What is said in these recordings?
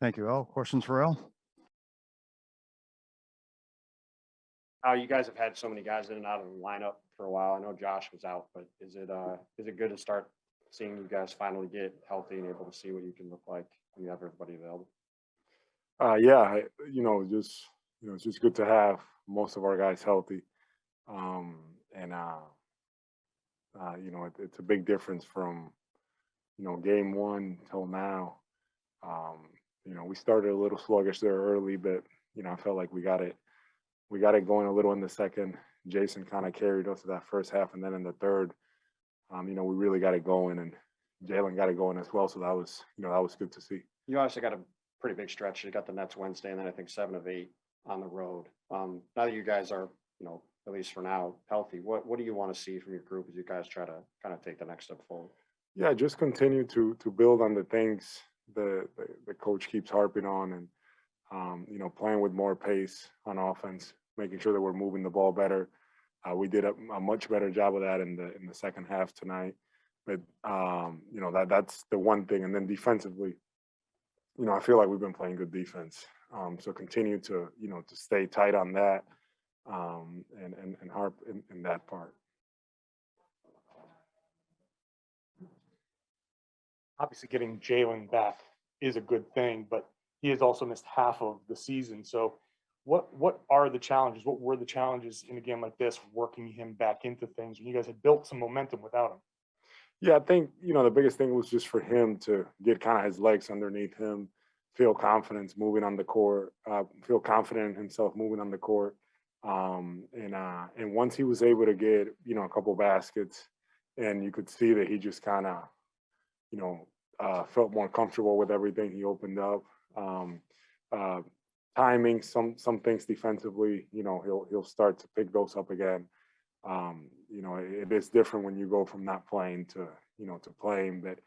Thank you, El. Questions for El? You guys have had so many guys in and out of the lineup for a while. I know Josh was out, but is it good to start seeing you guys finally get healthy and able to see what you can look like when you have everybody available? Yeah, it's just good to have most of our guys healthy, and it's a big difference from game one till now. Um, we started a little sluggish there early, but I felt like we got it going a little in the second. Jason kind of carried us to that first half, and then in the third, we really got it going, and Jalen got it going as well. So that was good to see. You obviously got a pretty big stretch. You got the Nets Wednesday, and then I think 7 of 8 on the road. Now that you guys are, at least for now, healthy, what do you want to see from your group as you guys try to kind of take the next step forward? Yeah, just continue to build on the things the coach keeps harping on, and playing with more pace on offense, making sure that we're moving the ball better. We did a much better job of that in the second half tonight. But that's the one thing. And then defensively, I feel like we've been playing good defense. So continue to to stay tight on that, and harp in that part. Obviously, getting Jalen back is a good thing, but he has also missed half of the season. So what are the challenges? What were the challenges in a game like this, working him back into things when you guys had built some momentum without him? Yeah, I think the biggest thing was just for him to get kind of his legs underneath him, feel confidence moving on the court, feel confident in himself moving on the court, and once he was able to get a couple baskets, and you could see that he just kind of felt more comfortable with everything. He opened up. Uh, Timing, some things defensively, he'll start to pick those up again. It is different when you go from not playing to playing. But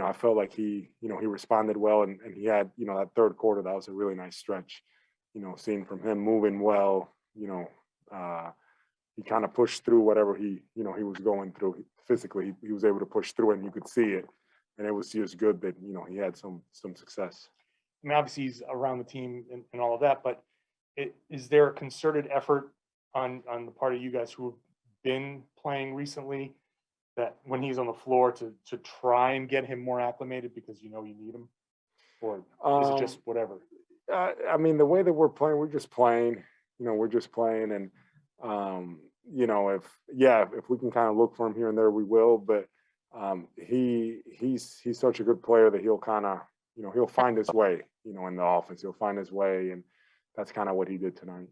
I felt like he responded well, and he had that third quarter, that was a really nice stretch. Seeing from him moving well, he kind of pushed through whatever he was going through physically. He was able to push through it, and you could see it, and it was just good that he had some success. I mean, obviously he's around the team and all of that, but is there a concerted effort on the part of you guys who have been playing recently, that when he's on the floor to try and get him more acclimated because you need him, or is it just whatever? I mean, the way that we're playing, we're just playing. We're just playing, and if we can kind of look for him here and there, we will. But he's such a good player that he'll kind of he'll find his way. In the offense, he'll find his way, and that's kind of what he did tonight.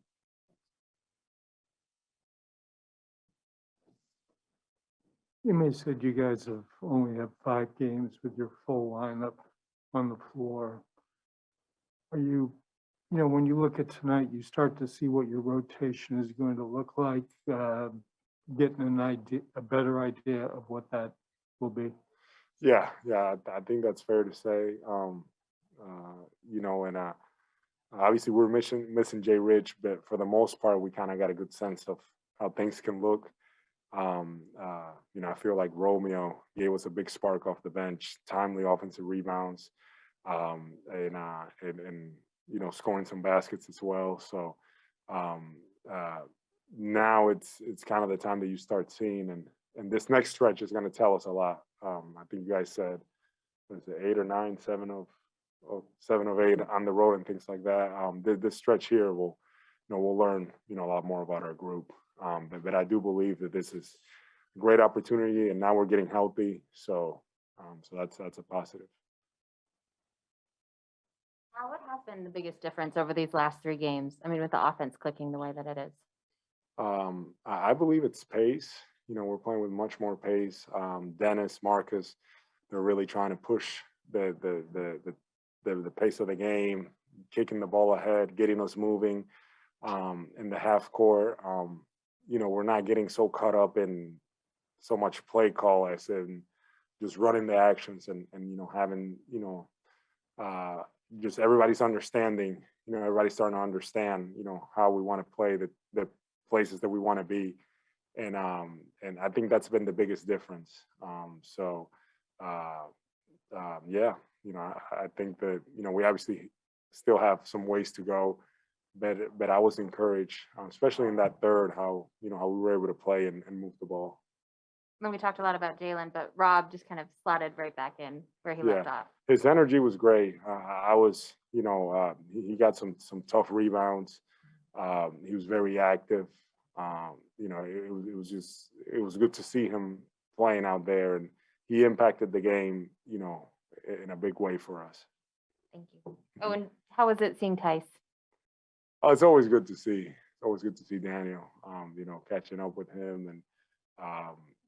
You may said you guys have only had 5 games with your full lineup on the floor. Are you, when you look at tonight, you start to see what your rotation is going to look like, getting a better idea of what that will be? Yeah, I think that's fair to say. Obviously we're missing Jay Rich, but for the most part, we kind of got a good sense of how things can look. I feel like Romeo gave us a big spark off the bench, timely offensive rebounds, and scoring some baskets as well. So now it's kind of the time that you start seeing, and this next stretch is going to tell us a lot. I think you guys said, was it 8 or 9, 7 of 8 on the road and things like that. This stretch here will, we'll learn, a lot more about our group. But I do believe that this is a great opportunity, and now we're getting healthy. So that's a positive. What has been the biggest difference over these last 3 games? I mean, with the offense clicking the way that it is. I believe it's pace. We're playing with much more pace. Dennis, Marcus, they're really trying to push the pace of the game, kicking the ball ahead, getting us moving in the half court. We're not getting so caught up in so much play call as in just running the actions and having just everybody's understanding. Everybody's starting to understand how we want to play, the places that we want to be, and I think that's been the biggest difference. I think that we obviously still have some ways to go, but I was encouraged, especially in that third, how we were able to play and move the ball. Then we talked a lot about Jalen, but Rob just kind of slotted right back in where he left off. His energy was great. I was, he got some tough rebounds. He was very active. It was good to see him playing out there, and he impacted the game, in a big way for us. Thank you. Oh, and how was it seeing Tice? Oh, it's always good to see. It's always good to see Daniel, catching up with him, and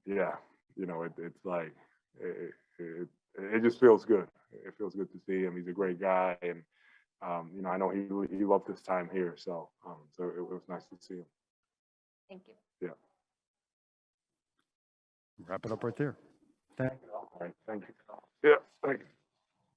it's like it just feels good. It feels good to see him. He's a great guy, and I know he loved his time here, so it was nice to see him. Thank you. Yeah. Wrap it up right there. All right. Thank you. Yeah. Thank you.